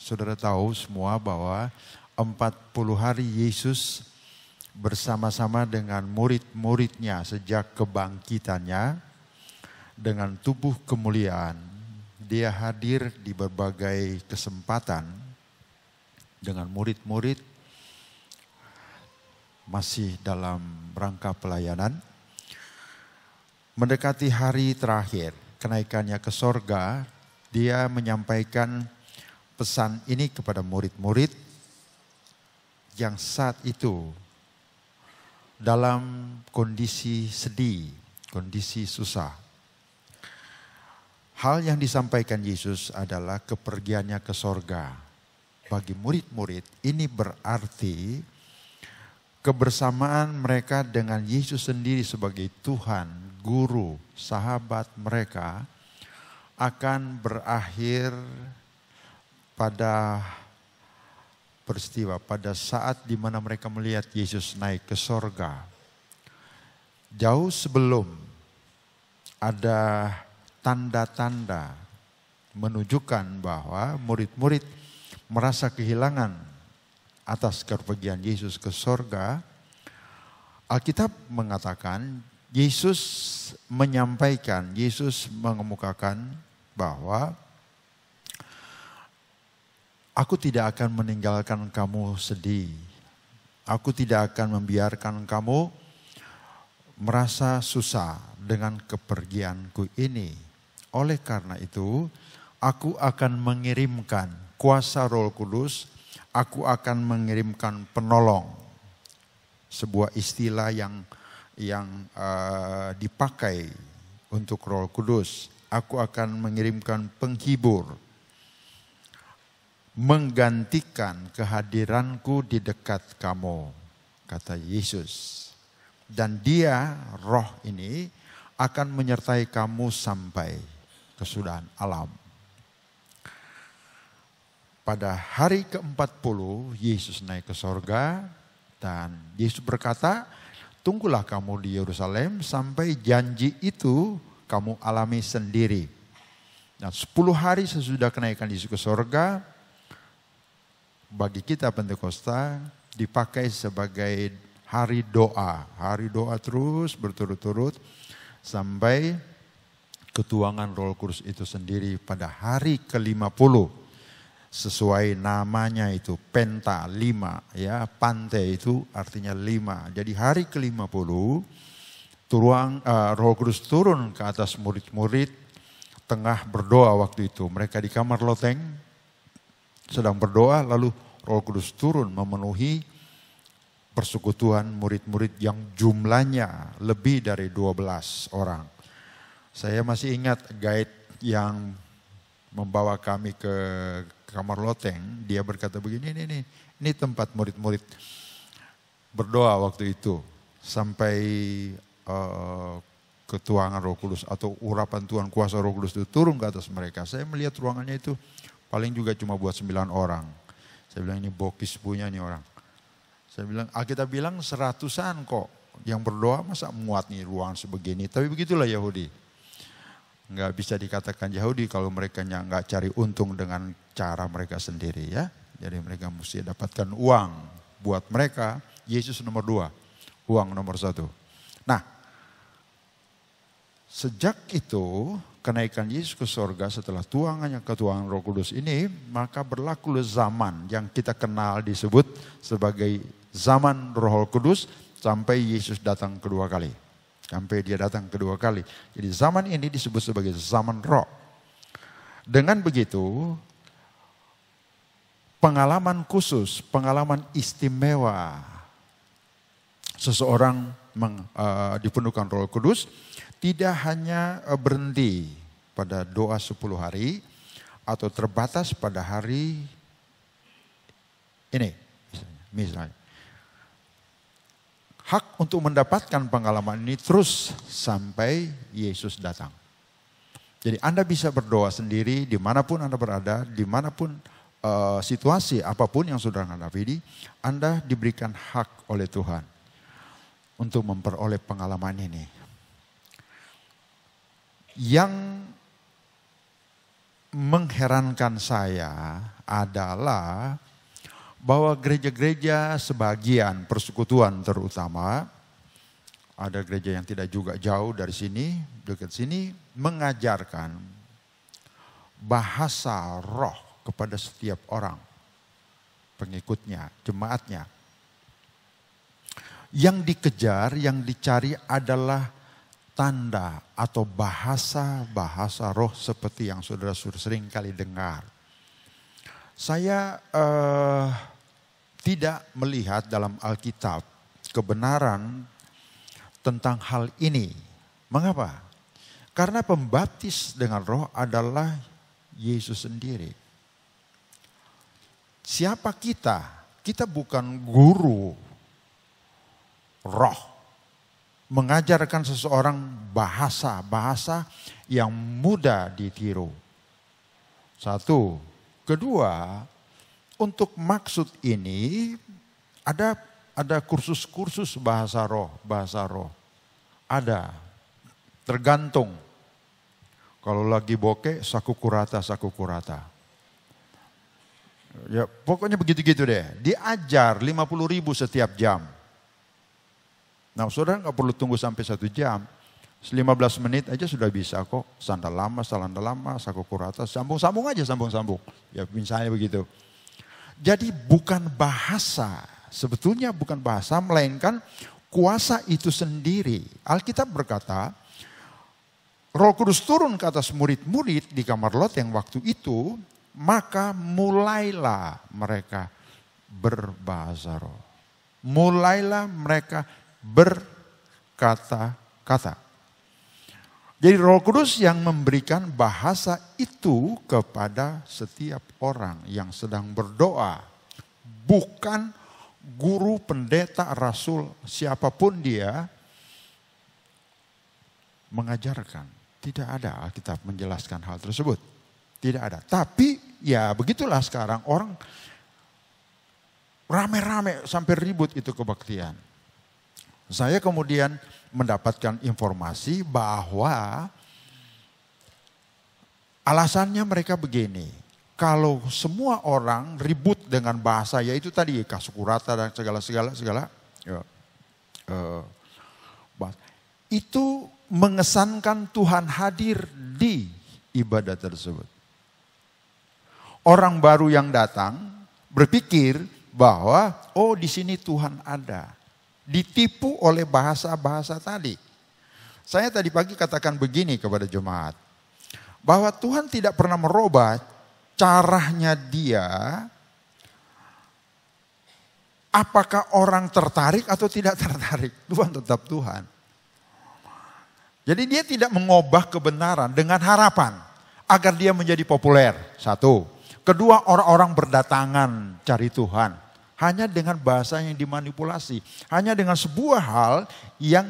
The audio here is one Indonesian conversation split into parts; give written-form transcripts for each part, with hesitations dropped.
Saudara tahu semua bahwa 40 hari Yesus bersama-sama dengan murid-muridnya sejak kebangkitannya dengan tubuh kemuliaan. Dia hadir di berbagai kesempatan dengan murid-murid masih dalam rangka pelayanan. Mendekati hari terakhir kenaikannya ke sorga, dia menyampaikan pesan ini kepada murid-murid yang saat itu dalam kondisi sedih, kondisi susah. Hal yang disampaikan Yesus adalah kepergiannya ke sorga. Bagi murid-murid ini berarti kebersamaan mereka dengan Yesus sendiri sebagai Tuhan, Guru, sahabat mereka akan berakhir pada peristiwa, pada saat di mana mereka melihat Yesus naik ke sorga. Jauh sebelum ada tanda-tanda menunjukkan bahwa murid-murid merasa kehilangan atas kepergian Yesus ke sorga, Alkitab mengatakan Yesus menyampaikan, Yesus mengemukakan bahwa aku tidak akan meninggalkan kamu sedih. Aku tidak akan membiarkan kamu merasa susah dengan kepergianku ini. Oleh karena itu, aku akan mengirimkan kuasa Roh Kudus, aku akan mengirimkan penolong. Sebuah istilah yang dipakai untuk Roh Kudus. Aku akan mengirimkan penghibur, menggantikan kehadiranku di dekat kamu, kata Yesus. Dan dia, roh ini, akan menyertai kamu sampai kesudahan alam. Pada hari ke-40 Yesus naik ke sorga dan Yesus berkata, tunggulah kamu di Yerusalem sampai janji itu kamu alami sendiri. Nah 10 hari sesudah kenaikan Yesus ke sorga, bagi kita Pentakosta dipakai sebagai hari doa. Hari doa terus berturut-turut sampai ketuangan Roh Kudus itu sendiri pada hari ke-50. Sesuai namanya itu penta 5 ya, pante itu artinya 5. Jadi hari ke-50 Roh Kudus turun ke atas murid-murid tengah berdoa waktu itu. Mereka di kamar loteng sedang berdoa, lalu Roh Kudus turun memenuhi persekutuan murid-murid yang jumlahnya lebih dari 12 orang. Saya masih ingat guide yang membawa kami ke kamar loteng, dia berkata begini, ini tempat murid-murid berdoa waktu itu sampai ketuangan Roh Kudus atau urapan Tuhan kuasa Roh Kudus itu turun ke atas mereka. Saya melihat ruangannya itu paling juga cuma buat 9 orang. Saya bilang ini bokis punya nih orang. Saya bilang, kita bilang 100-an kok yang berdoa, masa muat nih ruangan sebegini. Tapi begitulah Yahudi. Nggak bisa dikatakan Yahudi kalau mereka nggak cari untung dengan cara mereka sendiri ya. Jadi mereka mesti dapatkan uang. Buat mereka Yesus nomor 2, uang nomor 1. Nah sejak itu kenaikan Yesus ke sorga setelah tuangannya ketuangan Roh Kudus ini, maka berlaku zaman yang kita kenal disebut sebagai zaman Roh Kudus sampai Yesus datang kedua kali. Sampai dia datang kedua kali. Jadi zaman ini disebut sebagai zaman roh. Dengan begitu, pengalaman khusus, pengalaman istimewa seseorang dipenuhkan Roh Kudus tidak hanya berhenti pada doa 10 hari atau terbatas pada hari ini misalnya. Hak untuk mendapatkan pengalaman ini terus sampai Yesus datang. Jadi Anda bisa berdoa sendiri dimanapun Anda berada, dimanapun situasi apapun yang sudah Anda hadapi, Anda diberikan hak oleh Tuhan untuk memperoleh pengalaman ini. Yang mengherankan saya adalah bahwa gereja-gereja sebagian persekutuan terutama, ada gereja yang tidak juga jauh dari sini, dekat sini, mengajarkan bahasa roh kepada setiap orang, pengikutnya, jemaatnya. Yang dikejar, yang dicari adalah tanda atau bahasa roh seperti yang saudara sudah sering kali dengar. Saya tidak melihat dalam Alkitab kebenaran tentang hal ini. Mengapa? Karena pembaptis dengan roh adalah Yesus sendiri. Siapa kita? Kita bukan guru roh. Mengajarkan seseorang bahasa yang mudah ditiru. Satu. Kedua, untuk maksud ini ada kursus-kursus bahasa roh. Ada. Tergantung. Kalau lagi bokeh, saku kurata. Ya, pokoknya begitu-gitu deh. Diajar 50.000 setiap jam. Nah, saudara nggak perlu tunggu sampai 1 jam. 15 menit aja sudah bisa kok. Sandal lama, saku kurata, sambung aja. Ya misalnya begitu. Jadi bukan bahasa. Sebetulnya bukan bahasa, melainkan kuasa itu sendiri. Alkitab berkata, Roh Kudus turun ke atas murid-murid di kamar Lot yang waktu itu, maka mulailah mereka berbahasa roh. Mulailah mereka berkata-kata. Jadi Roh Kudus yang memberikan bahasa itu kepada setiap orang yang sedang berdoa. Bukan guru, pendeta, rasul, siapapun dia mengajarkan. Tidak ada Alkitab menjelaskan hal tersebut. Tidak ada. Tapi ya begitulah sekarang orang rame-rame sampai ribut itu kebaktian. Saya kemudian mendapatkan informasi bahwa alasannya mereka begini. Kalau semua orang ribut dengan bahasa, yaitu tadi kasukurata dan segala. Itu mengesankan Tuhan hadir di ibadah tersebut. Orang baru yang datang berpikir bahwa di sini Tuhan ada. Ditipu oleh bahasa-bahasa tadi. Saya tadi pagi katakan begini kepada jemaat. Bahwa Tuhan tidak pernah merubah caranya dia. Apakah orang tertarik atau tidak tertarik. Tuhan tetap Tuhan. Jadi dia tidak mengubah kebenaran dengan harapan. Agar dia menjadi populer. Satu. Kedua, orang-orang berdatangan cari Tuhan. Hanya dengan bahasa yang dimanipulasi. Hanya dengan sebuah hal yang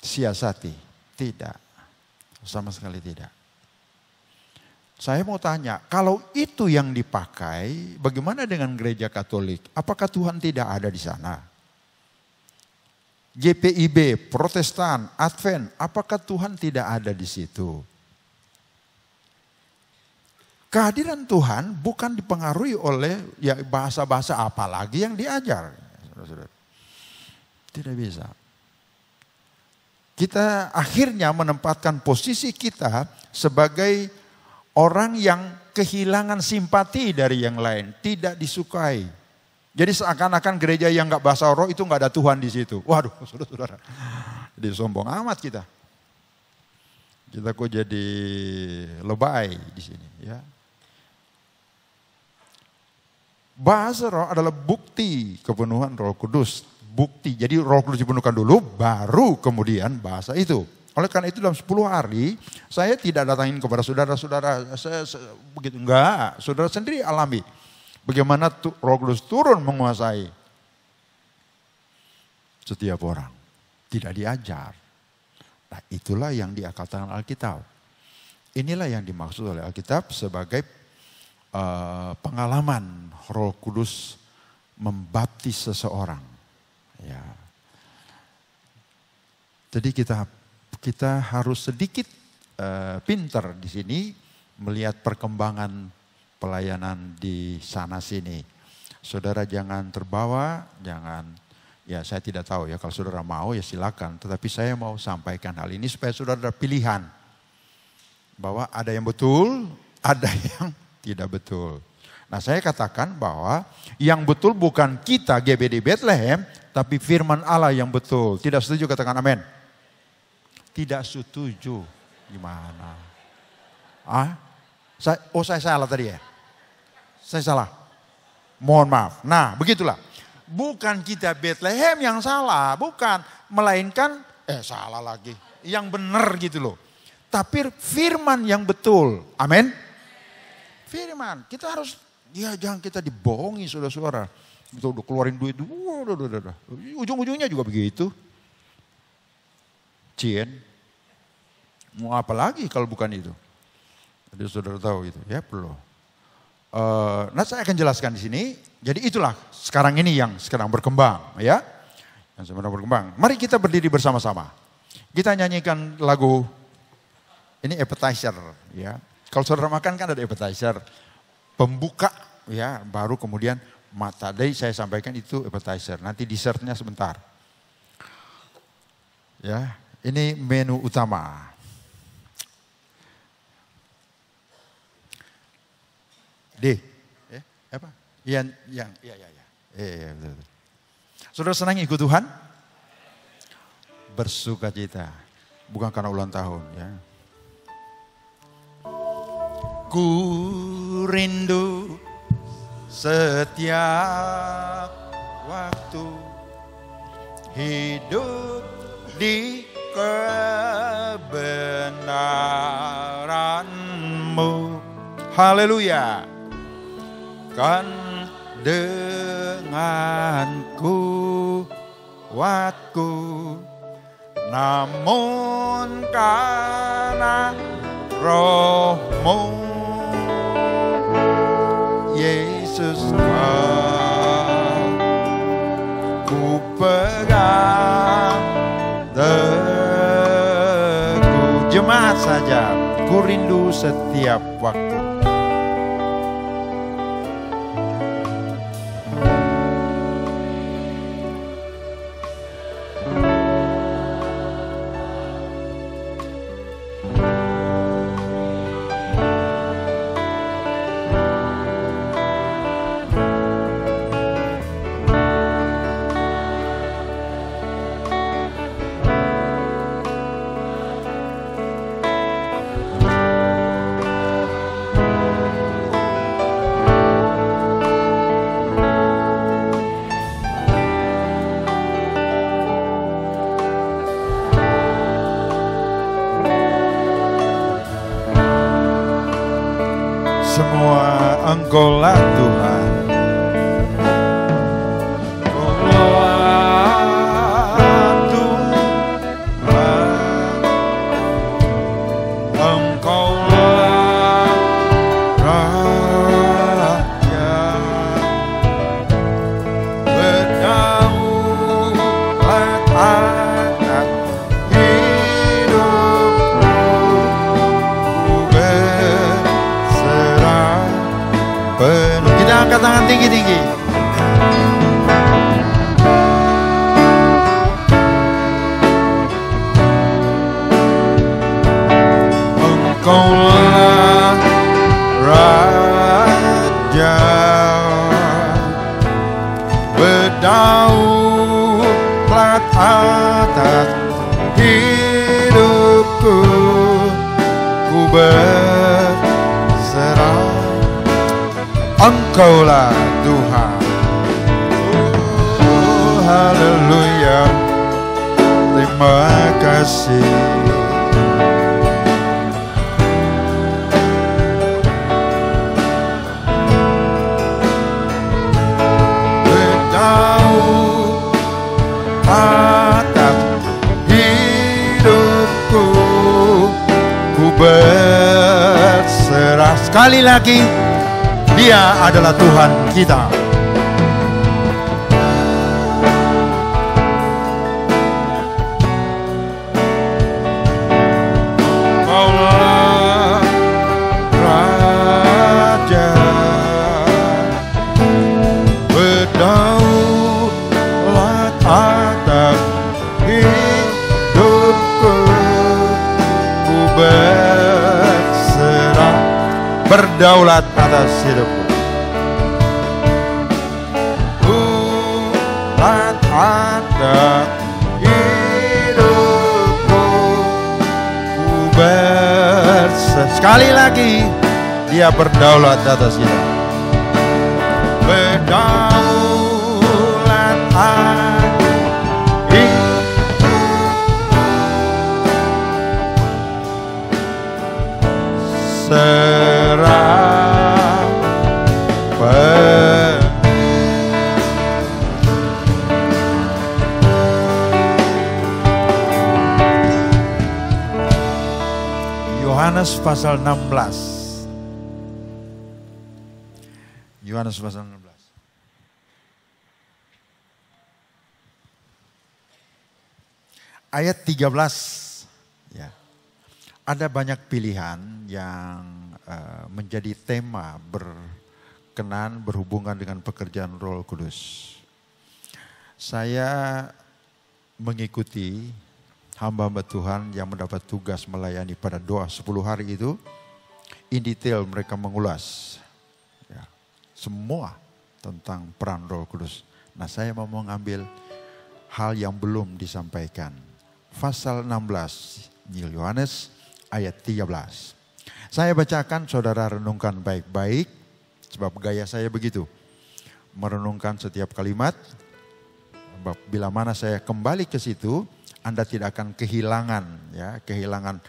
disiasati. Tidak. Sama sekali tidak. Saya mau tanya, kalau itu yang dipakai, bagaimana dengan gereja Katolik? Apakah Tuhan tidak ada di sana? GPIB, Protestan, Advent, apakah Tuhan tidak ada di situ? Kehadiran Tuhan bukan dipengaruhi oleh bahasa-bahasa apalagi yang diajar. Tidak bisa. Kita akhirnya menempatkan posisi kita sebagai orang yang kehilangan simpati dari yang lain. Tidak disukai. Jadi seakan-akan gereja yang gak bahasa roh itu gak ada Tuhan di situ. Waduh, saudara-saudara. Jadi sombong amat kita. Kita kok jadi lebay di sini ya. Bahasa roh adalah bukti kepenuhan Roh Kudus. Bukti. Jadi Roh Kudus dipenuhkan dulu, baru kemudian bahasa itu. Oleh karena itu dalam 10 hari, saya tidak datangin kepada saudara-saudara. Begitu. Enggak, saudara sendiri alami. Bagaimana Roh Kudus turun menguasai setiap orang. Tidak diajar. Nah itulah yang dikatakan Alkitab. Inilah yang dimaksud oleh Alkitab sebagai pengalaman Roh Kudus membaptis seseorang. Ya. Jadi kita harus sedikit pinter di sini melihat perkembangan pelayanan di sana sini. Saudara jangan terbawa, jangan, ya saya tidak tahu ya, kalau saudara mau ya silakan. Tetapi saya mau sampaikan hal ini supaya saudara ada pilihan. Bahwa ada yang betul, ada yang tidak betul. Nah saya katakan bahwa yang betul bukan kita GBD Bethlehem, tapi firman Allah yang betul. Tidak setuju katakan amin. Tidak setuju. Gimana? Saya salah tadi ya? Saya salah. Mohon maaf. Nah begitulah. Bukan kita Bethlehem yang salah. Bukan. Melainkan, salah lagi. Yang benar gitu loh. Tapi firman yang betul. Amin. Firman. Kita harus, ya jangan kita dibohongi saudara-saudara. Kita udah keluarin duit. Ujung-ujungnya juga begitu. Cien. Mau apa lagi kalau bukan itu? Jadi saudara tahu itu, ya perlu. Nah saya akan jelaskan di sini. Jadi itulah sekarang ini yang sekarang berkembang, ya, yang sebenarnya berkembang. Mari kita berdiri bersama-sama. Kita nyanyikan lagu ini appetizer, ya. Kalau saudara makan kan ada appetizer, pembuka, ya, baru kemudian tadi saya sampaikan itu appetizer. Nanti dessertnya sebentar. Ya, ini menu utama. Apa? Ya. Betul. Saudara senang ikut Tuhan? Bersuka cita, bukan karena ulang tahun, ya. Ku rindu setiap waktu hidup di kebenaran-Mu. Haleluya. Kan dengan kuatku, namun karena Roh-Mu, Yesus, ku pegang teguh. Jemaat saja, ku rindu setiap waktu. Semua Engkau-lah Tuhan. Engkau-lah Tuhan. Engkau-lah Raja. Berdaulat atas hidupku. Penuh. Kita angkat tangan tinggi-tinggi. Engkau-lah Raja, berdaulat atas hidupku, ku berserah. Engkau-lah Tuhan. Oh, haleluya. Terima kasih. Berdaulat atas hidupku, ku berserah. Sekali lagi, Dia adalah Tuhan kita. Engkau berdaulat atas hidupku. Daulat atas hidupku. Sekali lagi, dia berdaulat atas hidupku. Berdaulat atas hidupku. Serah Yohanes pasal 16. Yohanes pasal 16. Ayat 13. Ya. Ada banyak pilihan yang menjadi tema berhubungan dengan pekerjaan Roh Kudus. Saya mengikuti hamba-hamba Tuhan yang mendapat tugas melayani pada doa 10 hari itu. In detail mereka mengulas ya, semua tentang peran Roh Kudus. Nah, saya mau mengambil hal yang belum disampaikan. Pasal 16 Yohanes ayat 13. Saya bacakan, saudara renungkan baik-baik. Sebab gaya saya begitu. Merenungkan setiap kalimat. Bila mana saya kembali ke situ, Anda tidak akan kehilangan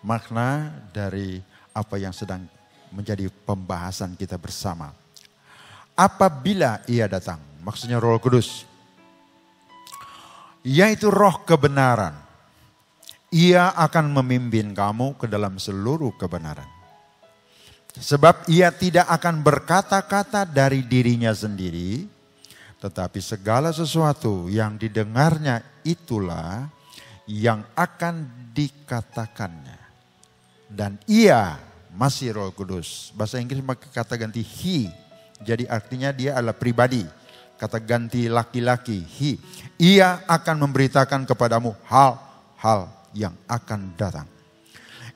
makna dari apa yang sedang menjadi pembahasan kita bersama. Apabila ia datang, maksudnya Roh Kudus, yaitu roh kebenaran. Ia akan memimpin kamu ke dalam seluruh kebenaran. Sebab ia tidak akan berkata-kata dari dirinya sendiri, tetapi segala sesuatu yang didengarnya itulah yang akan dikatakannya. Dan ia masih Roh Kudus. Bahasa Inggris pakai kata ganti he. Jadi artinya dia adalah pribadi. Kata ganti laki-laki he. Ia akan memberitakan kepadamu hal-hal yang akan datang.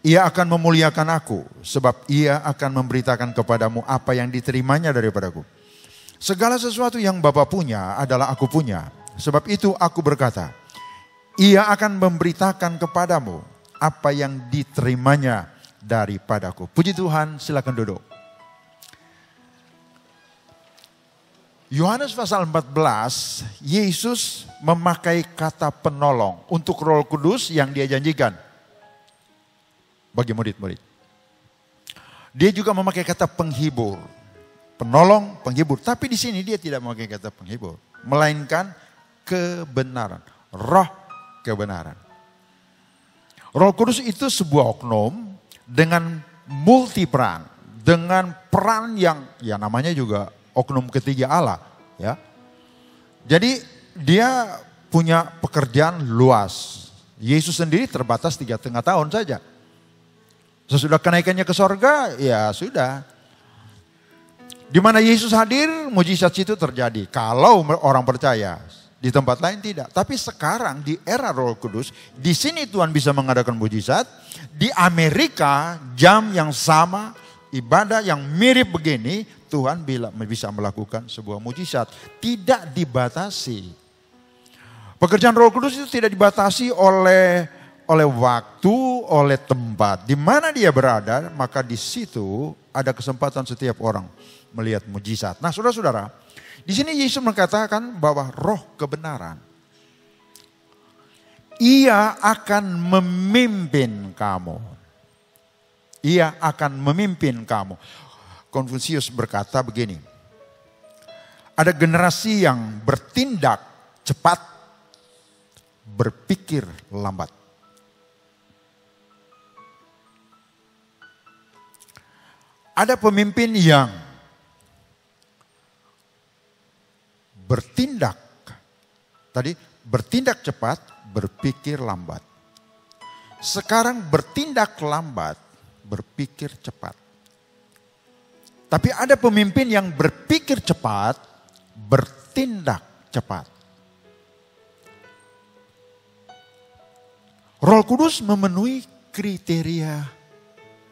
Ia akan memuliakan aku, sebab ia akan memberitakan kepadamu apa yang diterimanya daripadaku. Segala sesuatu yang Bapa punya adalah aku punya. Sebab itu aku berkata, ia akan memberitakan kepadamu apa yang diterimanya daripadaku. Puji Tuhan, silakan duduk. Yohanes pasal 14, Yesus memakai kata penolong untuk Roh Kudus yang dia janjikan bagi murid-murid. Dia juga memakai kata penghibur, penolong, penghibur. Tapi di sini dia tidak memakai kata penghibur, melainkan kebenaran, roh kebenaran. Roh Kudus itu sebuah oknum dengan multi peran, dengan peran yang ya namanya juga oknum ketiga Allah, ya. Jadi dia punya pekerjaan luas. Yesus sendiri terbatas 3,5 tahun saja. Sesudah kenaikannya ke sorga, ya sudah. Di mana Yesus hadir, mujizat itu terjadi. Kalau orang percaya, di tempat lain tidak. Tapi sekarang di era Roh Kudus, di sini Tuhan bisa mengadakan mujizat. Di Amerika jam yang sama, ibadah yang mirip begini, Tuhan bisa melakukan sebuah mujizat. Tidak dibatasi. Pekerjaan Roh Kudus itu tidak dibatasi oleh waktu, oleh tempat. Di mana dia berada, maka di situ ada kesempatan setiap orang melihat mujizat. Nah, saudara-saudara, di sini Yesus mengatakan bahwa roh kebenaran. Ia akan memimpin kamu. Ia akan memimpin kamu. Konfusius berkata begini, ada generasi yang bertindak cepat, berpikir lambat. Ada pemimpin yang bertindak cepat, berpikir lambat. Sekarang bertindak lambat, berpikir cepat. Tapi ada pemimpin yang berpikir cepat, bertindak cepat. Roh Kudus memenuhi kriteria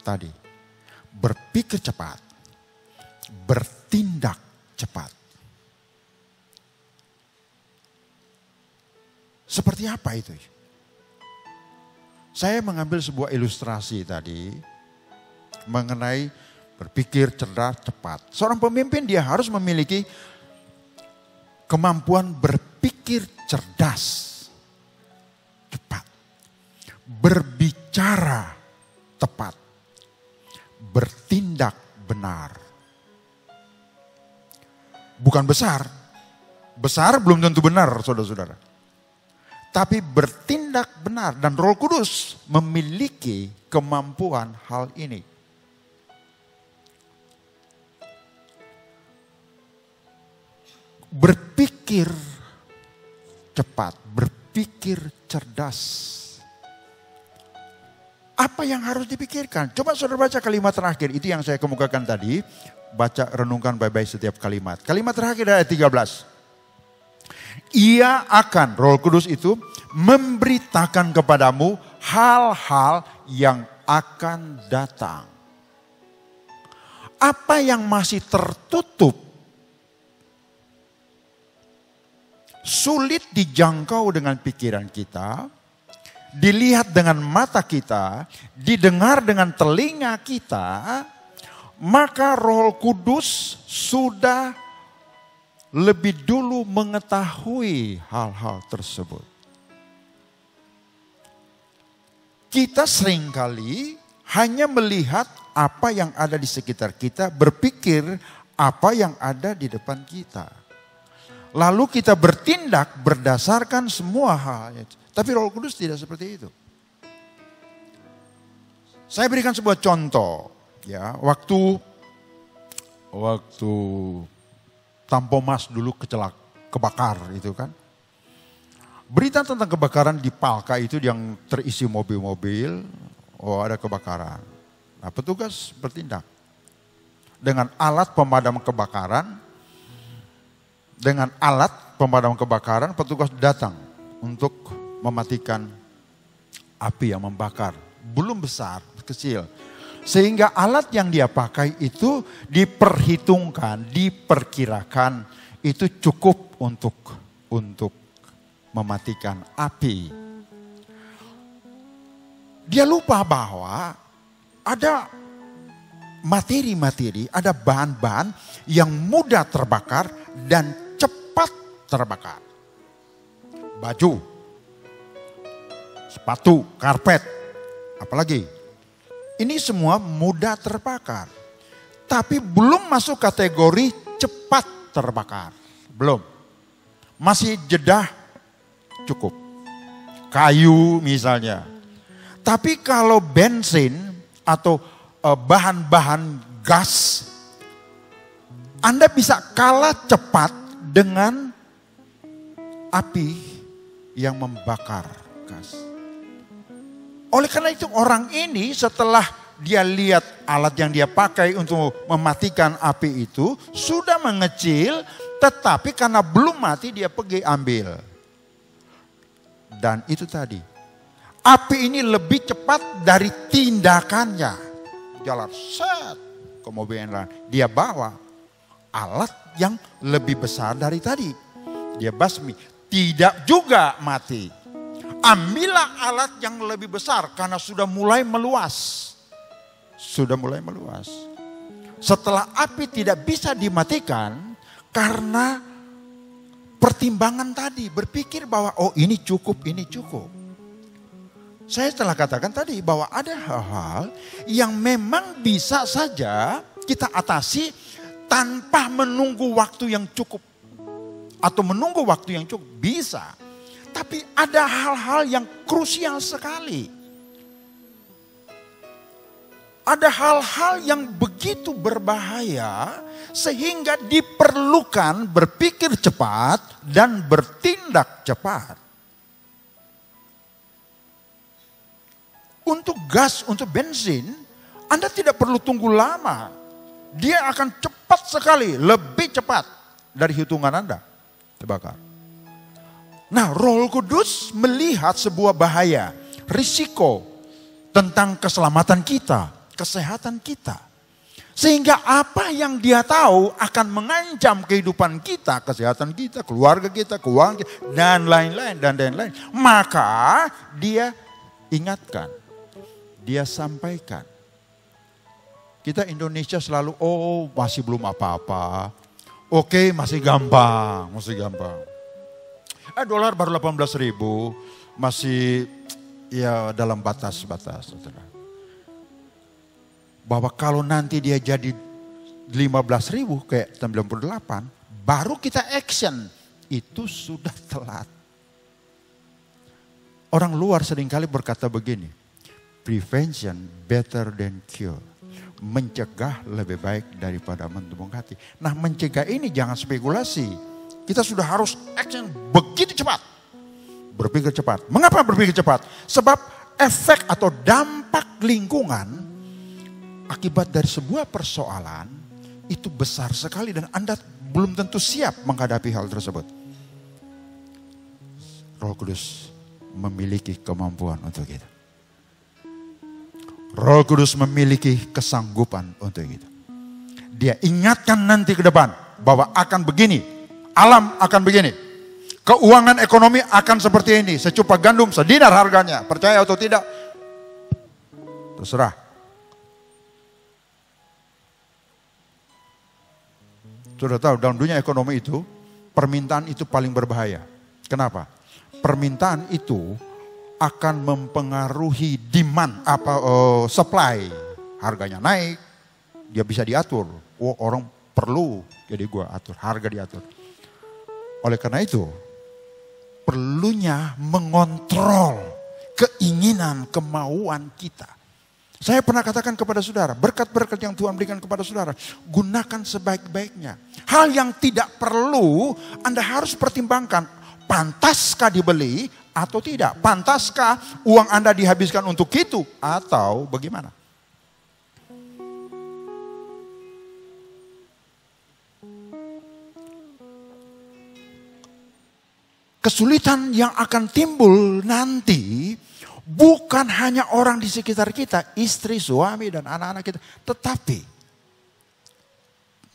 tadi. Berpikir cepat, bertindak cepat. Seperti apa itu? Saya mengambil sebuah ilustrasi tadi mengenai berpikir cerdas cepat. Seorang pemimpin dia harus memiliki kemampuan berpikir cerdas, cepat, berbicara tepat, bertindak benar. Bukan besar, besar belum tentu benar saudara-saudara. Tapi bertindak benar dan Roh Kudus memiliki kemampuan hal ini. Berpikir cepat, berpikir cerdas. Apa yang harus dipikirkan? Coba saudara baca kalimat terakhir, itu yang saya kemukakan tadi. Baca, renungkan baik-baik setiap kalimat. Kalimat terakhir ayat 13. Ia akan, Roh Kudus itu, memberitakan kepadamu hal-hal yang akan datang. Apa yang masih tertutup, sulit dijangkau dengan pikiran kita, dilihat dengan mata kita, didengar dengan telinga kita, maka Roh Kudus sudah lebih dulu mengetahui hal-hal tersebut. Kita seringkali hanya melihat apa yang ada di sekitar kita, berpikir apa yang ada di depan kita. Lalu kita bertindak berdasarkan semua hal. Tapi Roh Kudus tidak seperti itu. Saya berikan sebuah contoh. Ya, waktu Tampomas dulu kebakar itu kan. Berita tentang kebakaran di Palka itu yang terisi mobil-mobil. Oh, ada kebakaran. Nah, petugas bertindak. Dengan alat pemadam kebakaran. Dengan alat pemadam kebakaran petugas datang untuk mematikan api yang membakar. Belum besar, kecil. Sehingga alat yang dia pakai itu diperhitungkan, diperkirakan itu cukup untuk mematikan api. Dia lupa bahwa ada materi-materi, ada bahan-bahan yang mudah terbakar dan cepat terbakar. Baju, sepatu, karpet, apalagi. Ini semua mudah terbakar. Tapi belum masuk kategori cepat terbakar. Belum. Masih jeda cukup. Kayu misalnya. Tapi kalau bensin atau bahan-bahan gas, Anda bisa kalah cepat dengan api yang membakar gas. Oleh karena itu orang ini setelah dia lihat alat yang dia pakai untuk mematikan api itu sudah mengecil, tetapi karena belum mati dia pergi ambil. Dan itu tadi, api ini lebih cepat dari tindakannya. Jalan set ke mobil yang lain. Dia bawa alat yang lebih besar dari tadi. Dia basmi, tidak juga mati. Ambillah alat yang lebih besar karena sudah mulai meluas. Sudah mulai meluas. Setelah api tidak bisa dimatikan karena pertimbangan tadi. Berpikir bahwa oh ini cukup, ini cukup. Saya telah katakan tadi bahwa ada hal-hal yang memang bisa saja kita atasi tanpa menunggu waktu yang cukup. Atau menunggu waktu yang cukup, bisa. Tapi ada hal-hal yang krusial sekali. Ada hal-hal yang begitu berbahaya sehingga diperlukan berpikir cepat dan bertindak cepat. Untuk gas, untuk bensin, Anda tidak perlu tunggu lama. Dia akan cepat sekali, lebih cepat dari hitungan Anda terbakar. Nah, Roh Kudus melihat sebuah bahaya, risiko tentang keselamatan kita, kesehatan kita. Sehingga apa yang dia tahu akan mengancam kehidupan kita, kesehatan kita, keluarga kita, keuangan kita, dan lain-lain, dan lain-lain. Maka dia ingatkan, dia sampaikan. Kita Indonesia selalu, oh masih belum apa-apa. Oke, masih gampang, dolar baru 18.000, masih ya dalam batas-batas. Bahwa kalau nanti dia jadi 15.000 kayak 98, baru kita action. Itu sudah telat. Orang luar seringkali berkata begini, prevention better than cure. Mencegah lebih baik daripada menembung hati. Nah, mencegah ini jangan spekulasi. Kita sudah harus action begitu cepat. Berpikir cepat. Mengapa berpikir cepat? Sebab efek atau dampak lingkungan akibat dari sebuah persoalan itu besar sekali dan Anda belum tentu siap menghadapi hal tersebut. Roh Kudus memiliki kemampuan untuk itu. Roh Kudus memiliki kesanggupan untuk itu. Dia ingatkan nanti ke depan bahwa akan begini, alam akan begini, keuangan ekonomi akan seperti ini, secupak gandum sedinar harganya, percaya atau tidak, terserah. Sudah tahu dalam dunia ekonomi itu, permintaan itu paling berbahaya. Kenapa? Permintaan itu akan mempengaruhi demand, supply. Harganya naik, dia bisa diatur. Oh, orang perlu, jadi gua atur, harga diatur. Oleh karena itu, perlunya mengontrol keinginan, kemauan kita. Saya pernah katakan kepada saudara, berkat-berkat yang Tuhan berikan kepada saudara, gunakan sebaik-baiknya. Hal yang tidak perlu, Anda harus pertimbangkan, pantaskah dibeli atau tidak? Pantaskah uang Anda dihabiskan untuk itu atau bagaimana? Kesulitan yang akan timbul nanti bukan hanya orang di sekitar kita, istri, suami, dan anak-anak kita. Tetapi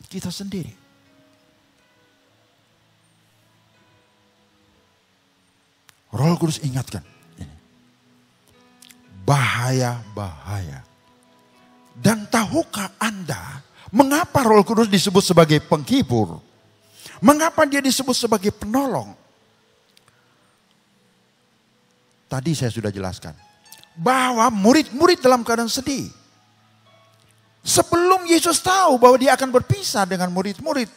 kita sendiri. Roh Kudus ingatkan. Bahaya-bahaya. Dan tahukah Anda mengapa Roh Kudus disebut sebagai penghibur? Mengapa dia disebut sebagai penolong? Tadi saya sudah jelaskan. Bahwa murid-murid dalam keadaan sedih. Sebelum Yesus tahu bahwa dia akan berpisah dengan murid-murid.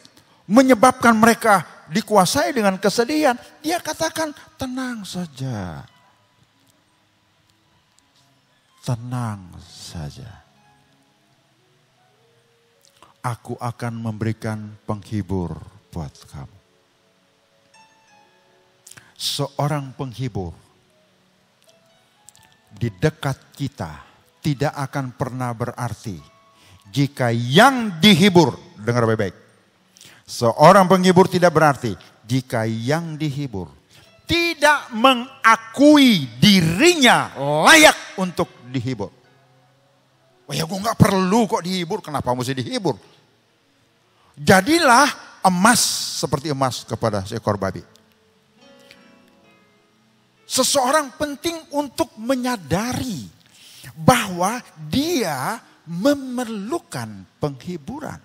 Menyebabkan mereka dikuasai dengan kesedihan. Dia katakan, tenang saja. Tenang saja. Aku akan memberikan penghibur buat kamu. Seorang penghibur di dekat kita tidak akan pernah berarti jika yang dihibur, dengar baik-baik. Seorang penghibur tidak berarti jika yang dihibur tidak mengakui dirinya layak untuk dihibur. Oh ya, gue gak perlu kok dihibur, kenapa mesti dihibur? Jadilah emas seperti emas kepada seekor babi. Seseorang penting untuk menyadari bahwa dia memerlukan penghiburan.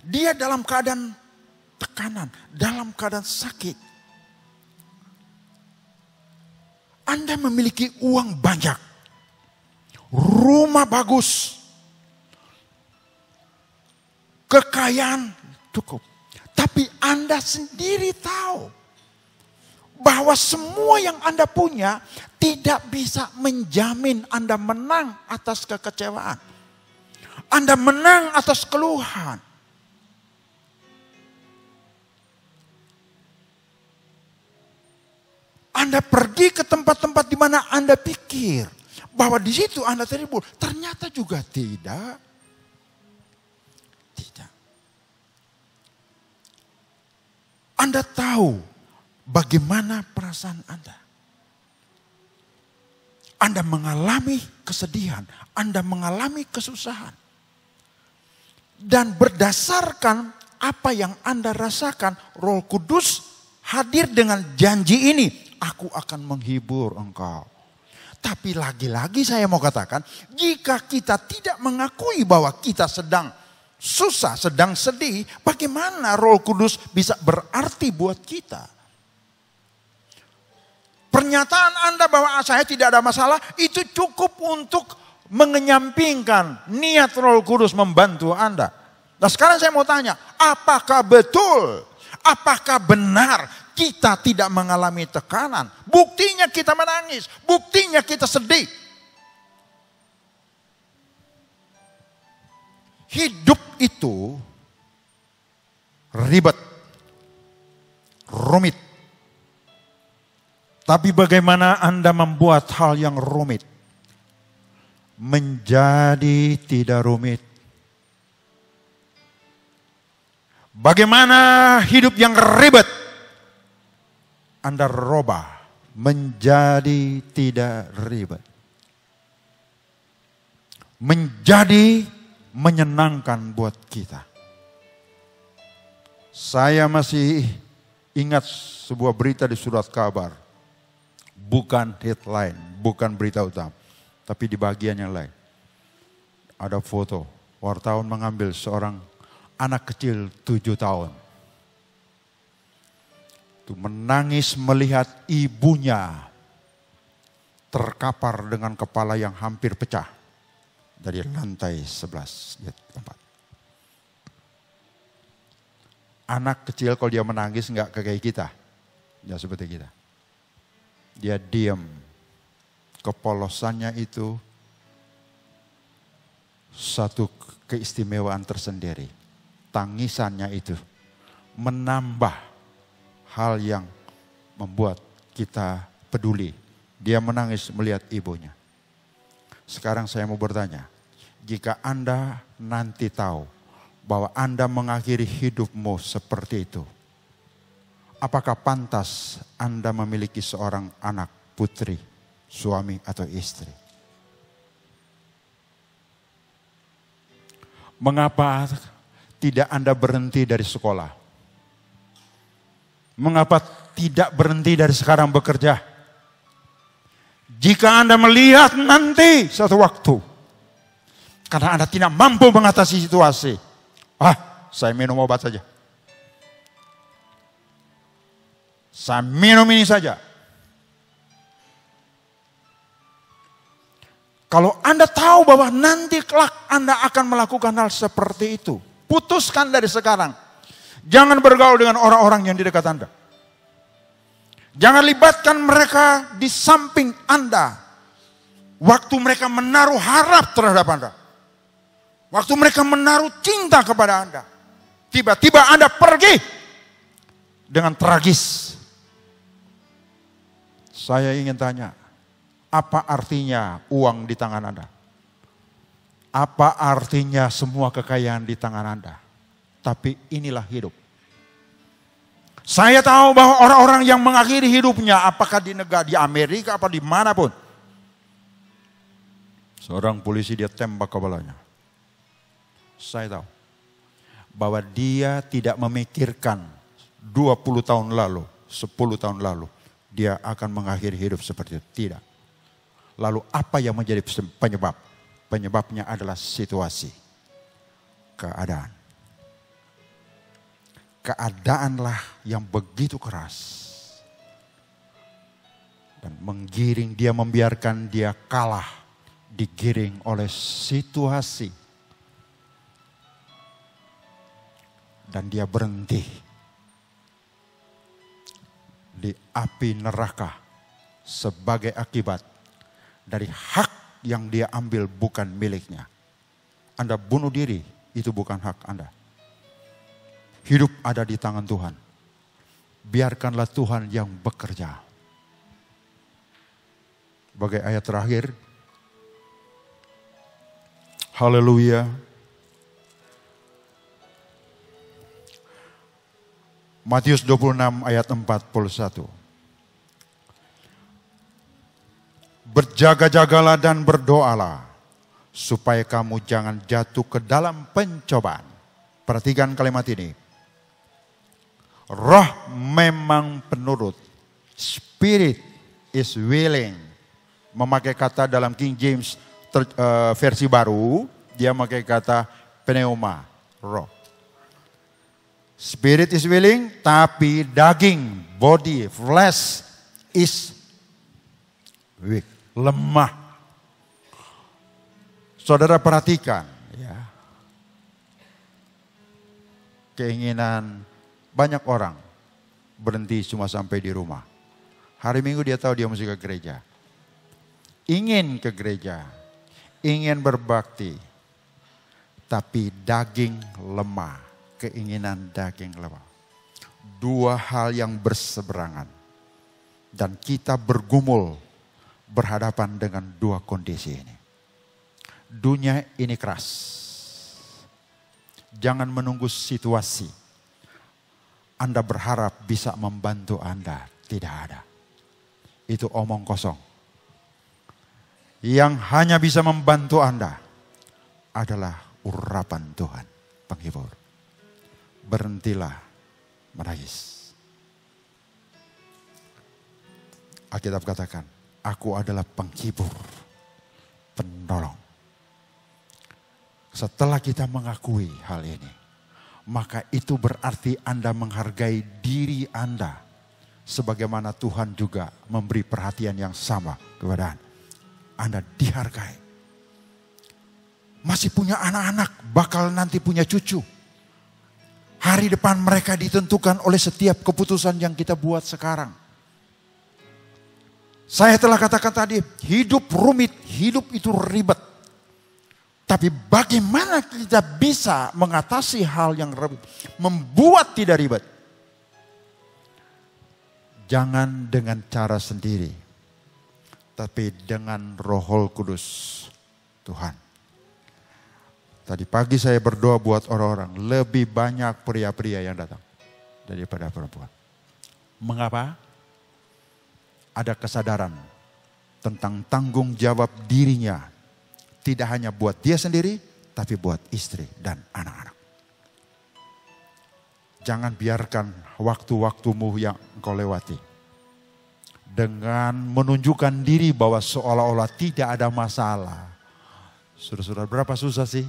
Dia dalam keadaan tekanan, dalam keadaan sakit. Anda memiliki uang banyak, rumah bagus, kekayaan cukup. Tapi Anda sendiri tahu bahwa semua yang Anda punya tidak bisa menjamin Anda menang atas kekecewaan. Anda menang atas keluhan. Anda pergi ke tempat-tempat di mana Anda pikir bahwa di situ Anda terhibur. Ternyata juga tidak. Tidak. Anda tahu bagaimana perasaan Anda? Anda mengalami kesedihan, Anda mengalami kesusahan. Dan berdasarkan apa yang Anda rasakan, Roh Kudus hadir dengan janji ini. Aku akan menghibur engkau. Tapi lagi-lagi saya mau katakan, jika kita tidak mengakui bahwa kita sedang susah, sedang sedih, bagaimana Roh Kudus bisa berarti buat kita? Pernyataan Anda bahwa saya tidak ada masalah, itu cukup untuk mengenyampingkan niat Roh Kudus membantu Anda. Nah sekarang saya mau tanya, apakah betul, apakah benar kita tidak mengalami tekanan? Buktinya kita menangis, buktinya kita sedih. Hidup itu ribet, rumit. Tapi bagaimana Anda membuat hal yang rumit menjadi tidak rumit? Bagaimana hidup yang ribet Anda robah menjadi tidak ribet? Menjadi menyenangkan buat kita. Saya masih ingat sebuah berita di surat kabar. Bukan headline, bukan berita utama. Tapi di bagian yang lain. Ada foto, wartawan mengambil seorang anak kecil 7 tahun. Itu menangis melihat ibunya terkapar dengan kepala yang hampir pecah. Dari lantai 11. Anak kecil kalau dia menangis enggak kayak kita. Enggak seperti kita. Dia diam. Kepolosannya itu satu keistimewaan tersendiri. Tangisannya itu menambah hal yang membuat kita peduli. Dia menangis melihat ibunya. Sekarang saya mau bertanya, jika Anda nanti tahu bahwa Anda mengakhiri hidupmu seperti itu, apakah pantas Anda memiliki seorang anak, putri, suami atau istri? Mengapa tidak Anda berhenti dari sekolah? Mengapa tidak berhenti dari sekarang bekerja? Jika Anda melihat nanti suatu waktu, karena Anda tidak mampu mengatasi situasi, saya minum obat saja. Saya minum ini saja. Kalau Anda tahu bahwa nanti kelak Anda akan melakukan hal seperti itu, putuskan dari sekarang. Jangan bergaul dengan orang-orang yang di dekat Anda. Jangan libatkan mereka di samping Anda. Waktu mereka menaruh harap terhadap Anda. Waktu mereka menaruh cinta kepada Anda. Tiba-tiba Anda pergi dengan tragis. Saya ingin tanya, apa artinya uang di tangan Anda? Apa artinya semua kekayaan di tangan Anda? Tapi inilah hidup. Saya tahu bahwa orang-orang yang mengakhiri hidupnya, apakah di negara, di Amerika, apa di manapun. Seorang polisi dia tembak kepalanya. Saya tahu bahwa dia tidak memikirkan 20 tahun lalu, 10 tahun lalu, dia akan mengakhiri hidup seperti itu. Tidak. Lalu apa yang menjadi penyebab? Penyebabnya adalah situasi, keadaan. Keadaanlah yang begitu keras. Dan menggiring dia, membiarkan dia kalah. Digiring oleh situasi. Dan dia berhenti. Di api neraka. Sebagai akibat dari hak yang dia ambil bukan miliknya. Anda bunuh diri, itu bukan hak Anda. Hidup ada di tangan Tuhan. Biarkanlah Tuhan yang bekerja. Sebagai ayat terakhir. Haleluya. Matius 26 ayat 41. Berjaga-jagalah dan berdoalah supaya kamu jangan jatuh ke dalam pencobaan. Perhatikan kalimat ini. Roh memang penurut. Spirit is willing. Memakai kata dalam King James versi baru, dia memakai kata pneuma, roh. Spirit is willing, tapi daging, body, flesh is weak, lemah. Saudara perhatikan, ya. Keinginan banyak orang berhenti cuma sampai di rumah. Hari Minggu dia tahu dia mesti ke gereja. Ingin ke gereja, ingin berbakti, tapi daging lemah, keinginan daging lemah. Dua hal yang berseberangan. Dan kita bergumul berhadapan dengan dua kondisi ini. Dunia ini keras. Jangan menunggu situasi Anda berharap bisa membantu Anda. Tidak ada. Itu omong kosong. Yang hanya bisa membantu Anda adalah urapan Tuhan, penghibur. Berhentilah menangis. Alkitab katakan, aku adalah penghibur, penolong. Setelah kita mengakui hal ini, maka itu berarti Anda menghargai diri Anda. Sebagaimana Tuhan juga memberi perhatian yang sama kepada Anda. Anda dihargai. Masih punya anak-anak, bakal nanti punya cucu. Hari depan mereka ditentukan oleh setiap keputusan yang kita buat sekarang. Saya telah katakan tadi, hidup rumit, hidup itu ribet. Tapi bagaimana kita bisa mengatasi hal yang ribet, membuat tidak ribet? Jangan dengan cara sendiri, tapi dengan Roh Kudus Tuhan. Tadi pagi saya berdoa buat orang-orang, lebih banyak pria-pria yang datang daripada perempuan. Mengapa? Ada kesadaran tentang tanggung jawab dirinya. Tidak hanya buat dia sendiri, tapi buat istri dan anak-anak. Jangan biarkan waktu-waktumu yang engkau lewati dengan menunjukkan diri bahwa seolah-olah tidak ada masalah. Saudara-saudara, berapa susah sih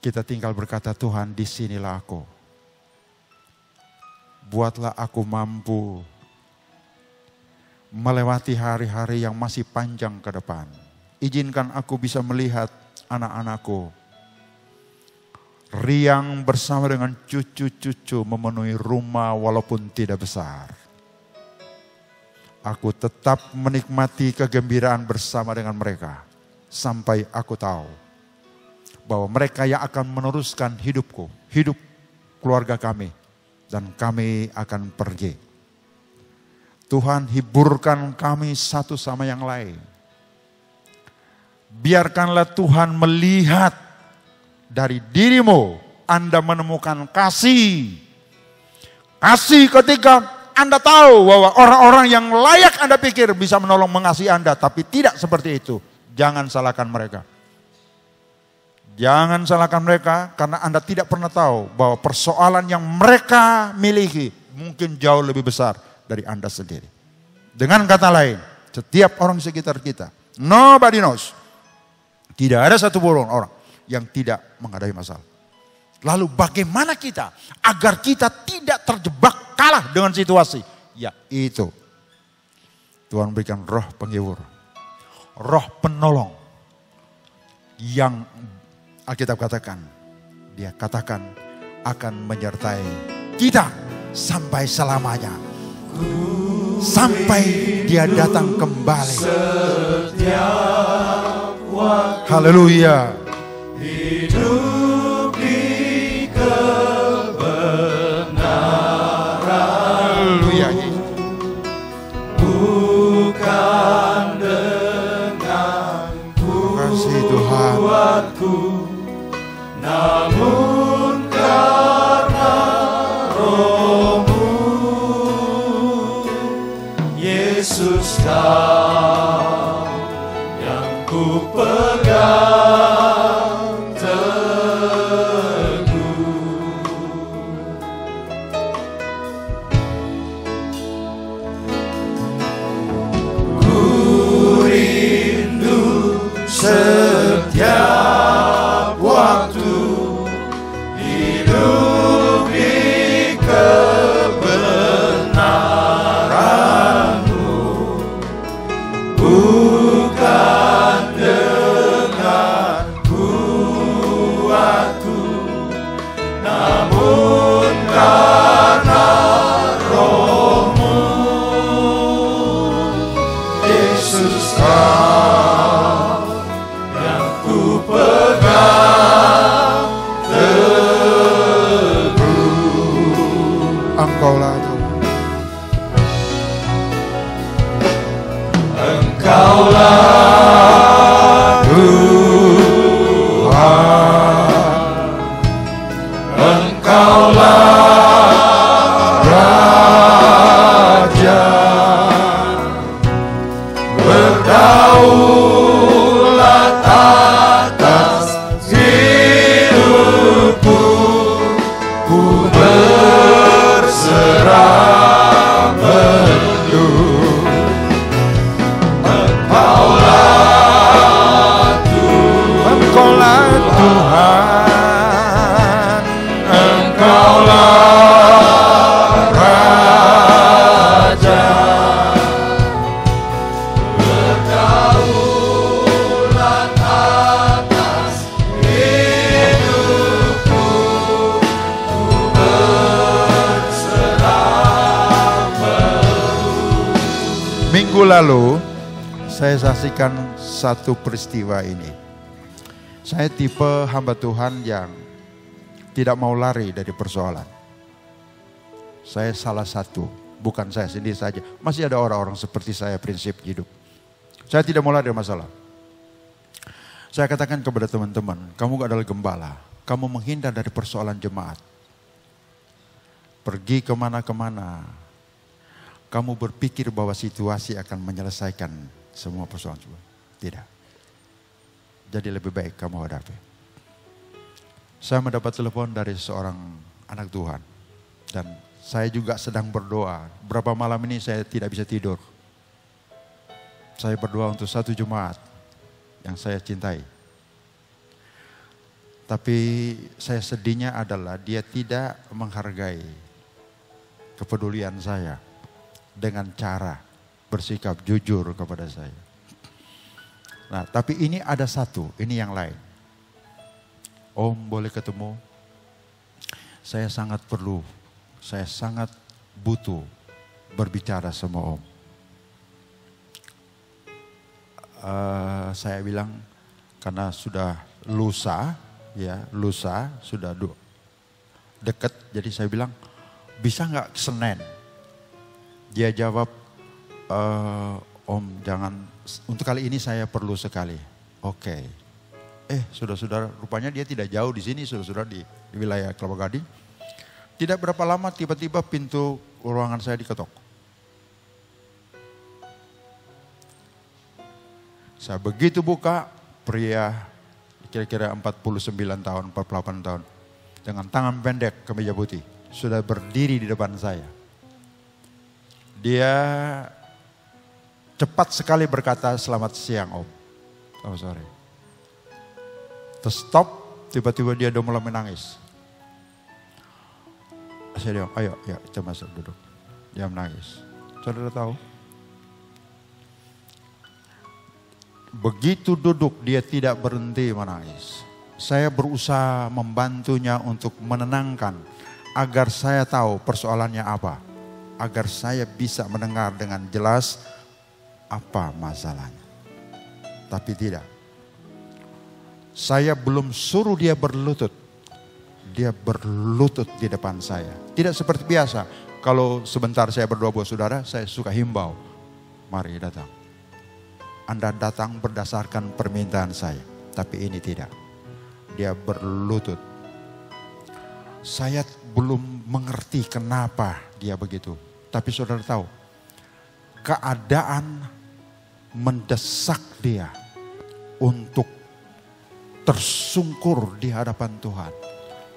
kita tinggal berkata, Tuhan, disinilah aku. Buatlah aku mampu melewati hari-hari yang masih panjang ke depan. Izinkan aku bisa melihat anak-anakku riang bersama dengan cucu-cucu memenuhi rumah walaupun tidak besar. Aku tetap menikmati kegembiraan bersama dengan mereka. Sampai aku tahu bahwa mereka yang akan meneruskan hidupku, hidup keluarga kami. Dan kami akan pergi. Tuhan, hiburkan kami satu sama yang lain. Biarkanlah Tuhan melihat dari dirimu, Anda menemukan kasih. Kasih ketika Anda tahu bahwa orang-orang yang layak Anda pikir bisa menolong mengasihi Anda, tapi tidak seperti itu. Jangan salahkan mereka. Jangan salahkan mereka karena Anda tidak pernah tahu bahwa persoalan yang mereka miliki mungkin jauh lebih besar dari Anda sendiri. Dengan kata lain, setiap orang sekitar kita, nobody knows. Tidak ada satu orang yang tidak menghadapi masalah. Lalu bagaimana kita agar kita tidak terjebak kalah dengan situasi? Yaitu Tuhan berikan roh penghibur, roh penolong yang Alkitab katakan, dia katakan akan menyertai kita sampai selamanya. Sampai dia datang kembali. Haleluya. Hidup di kebenaran. Haleluya. Bukan dengan kuatku, namun karena Roh-Mu. Yesus, Kau yang ku pegang. Engkaulah Tuhan. Engkaulah Tuhan, Engkaulah Raja, berdaulat atas hidupku, ku berserah penuh. Engkaulah Tuhan, Engkaulah Raja, berdaulat atas hidupku, ku berserah penuh. minggu lalu saya saksikan satu peristiwa ini. Saya tipe hamba Tuhan yang tidak mau lari dari persoalan. Saya salah satu, bukan saya sendiri saja. Masih ada orang-orang seperti saya prinsip hidup. Saya tidak mau lari dari masalah. Saya katakan kepada teman-teman, kamu adalah gembala. Kamu menghindar dari persoalan jemaat. Pergi kemana-kemana. Kamu berpikir bahwa situasi akan menyelesaikan semua persoalan. Tidak. Jadi lebih baik kamu hadapi. Saya mendapat telepon dari seorang anak Tuhan. Dan saya juga sedang berdoa. Berapa malam ini saya tidak bisa tidur. Saya berdoa untuk satu jemaat yang saya cintai. Tapi saya sedihnya adalah dia tidak menghargai kepedulian saya dengan cara bersikap jujur kepada saya. Nah, tapi ini ada satu, ini yang lain. Om boleh ketemu? Saya sangat perlu, saya sangat butuh berbicara sama Om. Saya bilang karena sudah lusa sudah dekat, jadi saya bilang bisa nggak Senin? Dia jawab, Om jangan, untuk kali ini saya perlu sekali. Oke. Saudara-saudara, rupanya dia tidak jauh di sini, saudara-saudara di wilayah Kelapa Gading. Tidak berapa lama tiba-tiba pintu ruangan saya diketok. Saya begitu buka, pria kira-kira 49 tahun, 48 tahun. Dengan tangan pendek kemeja putih. Sudah berdiri di depan saya. Dia cepat sekali berkata, selamat siang Om. Selamat sore. Terus stop, tiba-tiba dia udah mulai menangis. Saya bilang, ayo kita masuk duduk. Dia menangis. Saudara tahu? Begitu duduk dia tidak berhenti menangis. Saya berusaha membantunya untuk menenangkan. Agar saya tahu persoalannya apa. Agar saya bisa mendengar dengan jelas apa masalahnya. Tapi tidak. Saya belum suruh dia berlutut. Dia berlutut di depan saya. Tidak seperti biasa. Kalau sebentar saya berdoa buat saudara, saya suka himbau. Mari datang. Anda datang berdasarkan permintaan saya. Tapi ini tidak. Dia berlutut. Saya belum mengerti kenapa dia begitu. Tapi saudara tahu. Keadaan mendesak dia untuk tersungkur di hadapan Tuhan.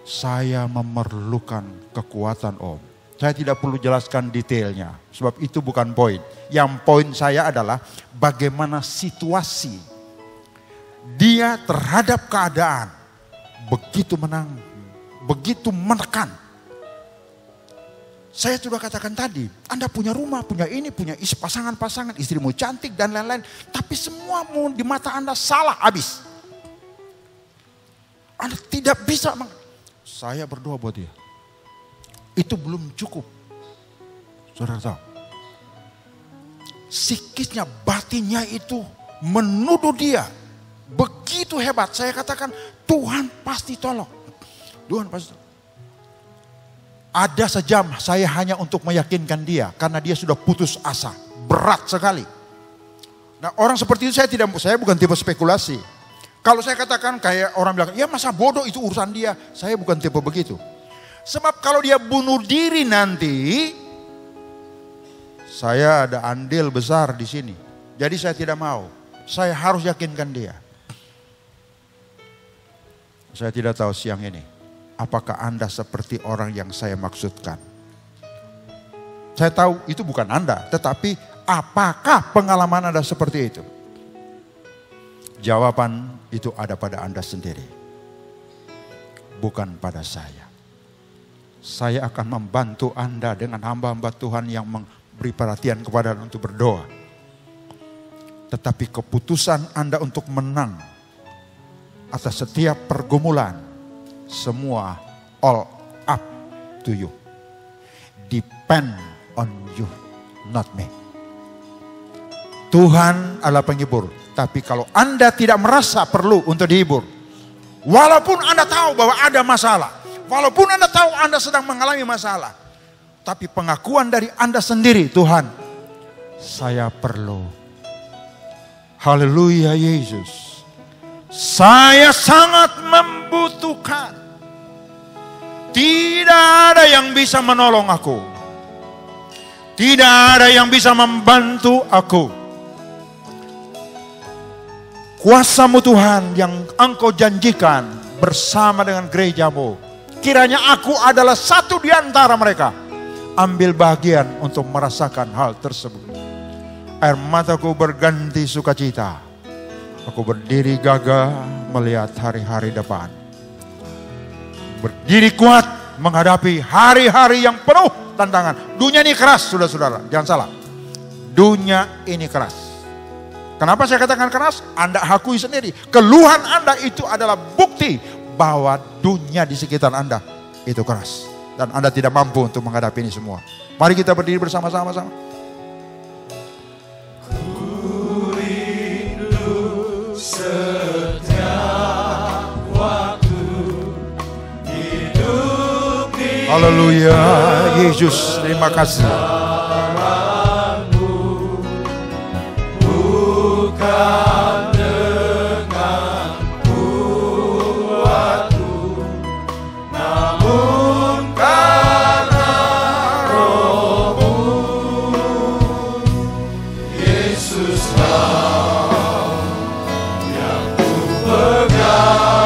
Saya memerlukan kekuatan Om. Saya tidak perlu jelaskan detailnya. Sebab itu bukan poin. Yang poin saya adalah bagaimana situasi dia terhadap keadaan. Begitu begitu menekan. Saya sudah katakan tadi, Anda punya rumah, punya ini, punya pasangan-pasangan, istrimu cantik dan lain-lain. Tapi semua di mata Anda salah habis. Anda tidak bisa. Saya berdoa buat dia. Itu belum cukup. Saudara tahu. Psikisnya, batinnya itu menuduh dia. Begitu hebat. Saya katakan Tuhan pasti tolong. Tuhan pasti tolong. Ada sejam saya hanya untuk meyakinkan dia karena dia sudah putus asa. Berat sekali. Nah, orang seperti itu saya bukan tipe spekulasi. Kalau saya katakan kayak orang bilang, ya masa bodoh itu urusan dia. Saya bukan tipe begitu. Sebab kalau dia bunuh diri nanti, saya ada andil besar di sini. Jadi saya tidak mau. Saya harus yakinkan dia. Saya tidak tahu siang ini, apakah Anda seperti orang yang saya maksudkan? Saya tahu itu bukan Anda, tetapi apakah pengalaman Anda seperti itu? Jawaban itu ada pada Anda sendiri, bukan pada saya. Saya akan membantu Anda dengan hamba-hamba Tuhan yang memberi perhatian kepada Anda untuk berdoa. Tetapi keputusan Anda untuk menang atas setiap pergumulan, semua all up to you. Depend on you, not me. Tuhan adalah penghibur. Tapi kalau Anda tidak merasa perlu untuk dihibur, walaupun Anda tahu bahwa ada masalah, walaupun Anda tahu Anda sedang mengalami masalah, tapi pengakuan dari Anda sendiri, Tuhan, saya perlu. Haleluya Yesus. Saya sangat membutuhkan. Tidak ada yang bisa menolong aku. Tidak ada yang bisa membantu aku. Kuasa-Mu Tuhan yang Engkau janjikan bersama dengan gereja-Mu. Kiranya aku adalah satu di antara mereka. Ambil bagian untuk merasakan hal tersebut. Air mataku berganti sukacita. Aku berdiri gagah melihat hari-hari depan. Berdiri kuat menghadapi hari-hari yang penuh tantangan. Dunia ini keras, saudara-saudara. Jangan salah. Dunia ini keras. Kenapa saya katakan keras? Anda akui sendiri. Keluhan Anda itu adalah bukti bahwa dunia di sekitar Anda itu keras. Dan Anda tidak mampu untuk menghadapi ini semua. Mari kita berdiri bersama-sama. Setiap waktu hidup Haleluya, Yesus, terima kasih.